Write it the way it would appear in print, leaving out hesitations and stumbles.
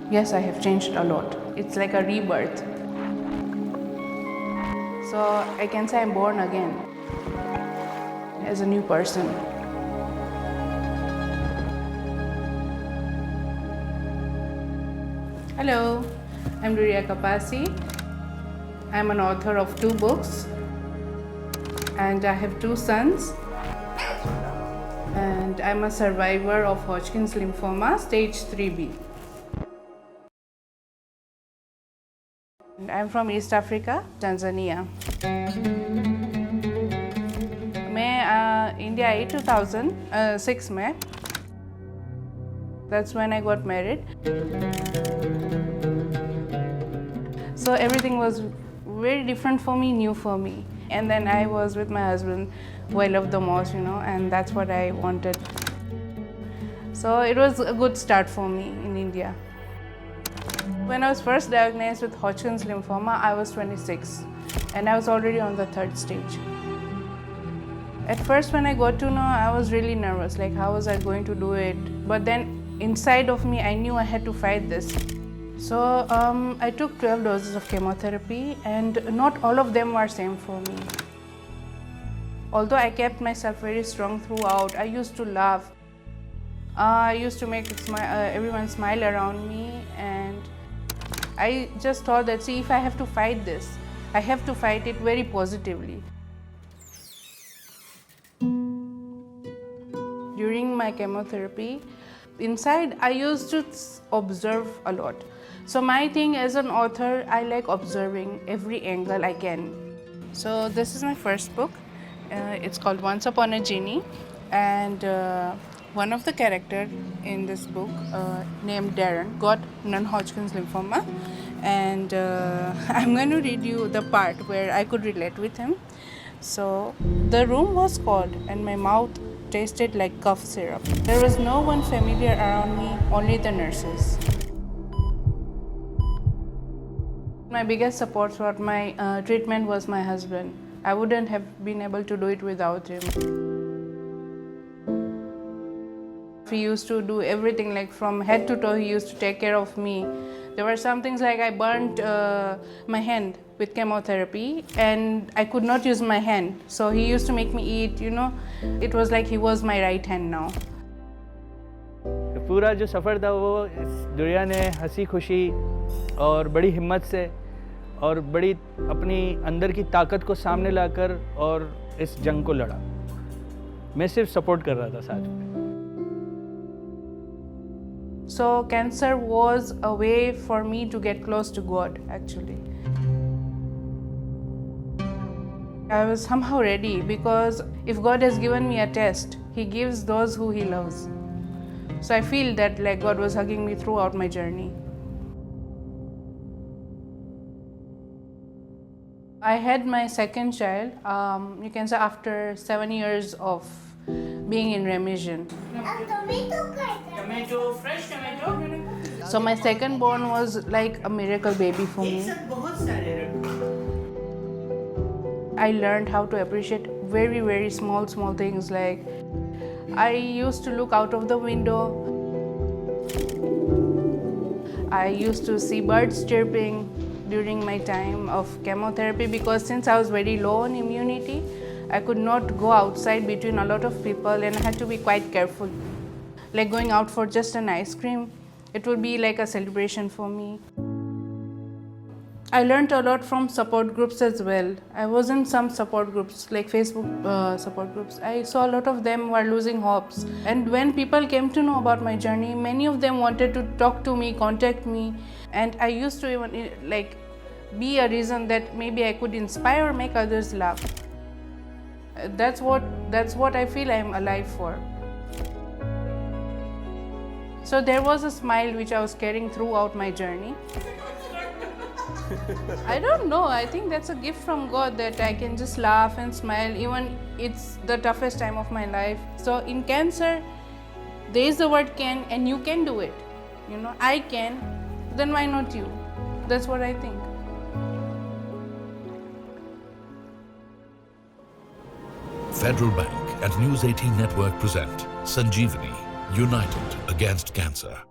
Yes, I have changed a lot. It's like a rebirth. So I can say I'm born again as a new person. Hello, I'm Durriya Kapasi. I'm an author of 2 books and I have 2 sons. And I'm a survivor of Hodgkin's lymphoma, stage 3B. And I'm from East Africa, Tanzania. मैं India I 2006 में. That's when I got married. So everything was very different for me, new for me. And then I was with my husband, who I love the most, and that's what I wanted. So it was a good start for me in India. When I was first diagnosed with Hodgkin's lymphoma, I was 26 and I was already on the 3rd stage. At first when I got to know, I was really nervous, like how was I going to do it? But then inside of me, I knew I had to fight this. So I took 12 doses of chemotherapy and not all of them were same for me. Although I kept myself very strong throughout, I used to laugh. I used to make everyone smile around me, and I just thought that, see, if I have to fight this, I have to fight it very positively. During my chemotherapy, inside I used to observe a lot. So my thing as an author, I like observing every angle I can. So this is my first book. It's called Once Upon a Genie, and one of the characters in this book, named Darren, got non-Hodgkin's lymphoma, and I'm going to read you the part where I could relate with him. So the room was cold and my mouth tasted like cough syrup. There was no one familiar around me, only the nurses. My biggest support for my treatment was my husband. I wouldn't have been able to do it without him. He used to do everything, like from head to toe, he used to take care of me. There were some things like I burnt my hand with chemotherapy and I could not use my hand. So he used to make me eat, It was like he was my right hand now. पूरा जो सफ़र था वो दुरिया ने हंसी खुशी और बड़ी हिम्मत से और बड़ी अपनी अंदर की ताकत को सामने लाकर और इस जंग को लड़ा. मैं सिर्फ सपोर्ट कर रहा था साथ में. So cancer was a way for me to get close to God, actually. I was somehow ready because if God has given me a test, He gives those who He loves. So I feel that like God was hugging me throughout my journey. I had my second child, you can say after 7 years of being in remission. Tomato, fresh tomato. So my second born was like a miracle baby for me. I learned how to appreciate very, very small things. Like I used to look out of the window. I used to see birds chirping during my time of chemotherapy because since I was very low on immunity, I could not go outside between a lot of people and I had to be quite careful. Like going out for just an ice cream, it would be like a celebration for me. I learned a lot from support groups as well. I was in some support groups, like Facebook support groups. I saw a lot of them were losing hopes. And when people came to know about my journey, many of them wanted to talk to me, contact me. And I used to even be a reason that maybe I could inspire or make others laugh. That's what I feel I'm alive for. So there was a smile which I was carrying throughout my journey. I don't know, I think that's a gift from God that I can just laugh and smile even it's the toughest time of my life. So in cancer, there is the word can and you can do it. I can, then why not you? That's what I think. Federal Bank and News 18 Network present Sanjeevani, United Against Cancer.